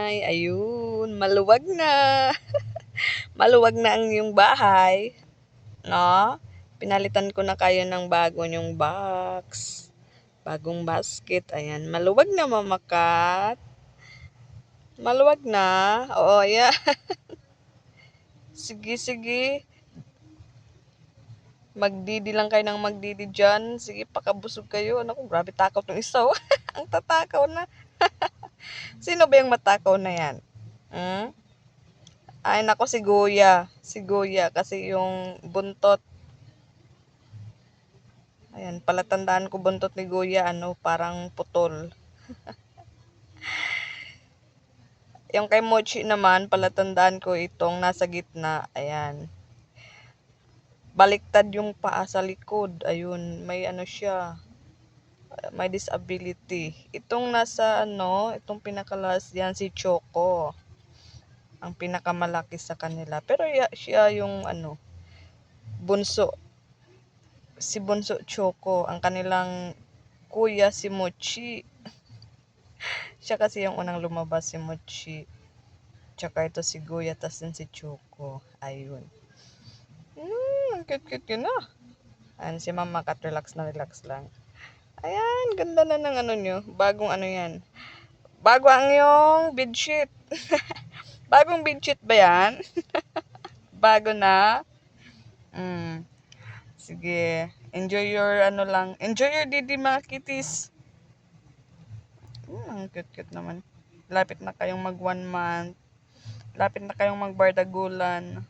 nanay. Ayun, maluwag na. Maluwag na ang iyong bahay. No? Pinalitan ko na kayo ng bago nyong box. Bagong basket. Ayan, maluwag na mamakat. Maluwag na. Oo, yeah. Sige, sige. Magdidi lang kayo ng magdidi dyan. Sige, pakabusog kayo. Naku, grabe takaw ng isaw. Ang tatakaw na. Sino ba yung matakaw na yan? Hmm? Ay, nako, si Goya. Si Goya, kasi yung buntot. Ayan, palatandaan ko buntot ni Goya, parang putol. Yung kay Mochi naman, palatandaan ko itong nasa gitna. Ayan. Baliktad yung paa sa likod. Ayun, may siya. May disability. Itong nasa itong pinakalas yan si Choco. Ang pinakamalaki sa kanila. Pero siya yung bunso. Si Bunso Choco. Ang kanilang kuya si Mochi. Siya kasi yung unang lumabas, si Mochi. Tsaka ito si Goya, tas din si Choco. Ayun. Ang cute-cute yun ah. Ayan, si Mama Kat, relax na relax lang. Ayan, ganda na ng nyo. Bagong yan. Bago ang yung bedsheet. Bagong bedsheet ba yan? Bago na? Sige. Enjoy your lang. Enjoy your didi mga kitties. Ang cute-cute naman. Lapit na kayong mag 1 month. Lapit na kayong magbardagulan.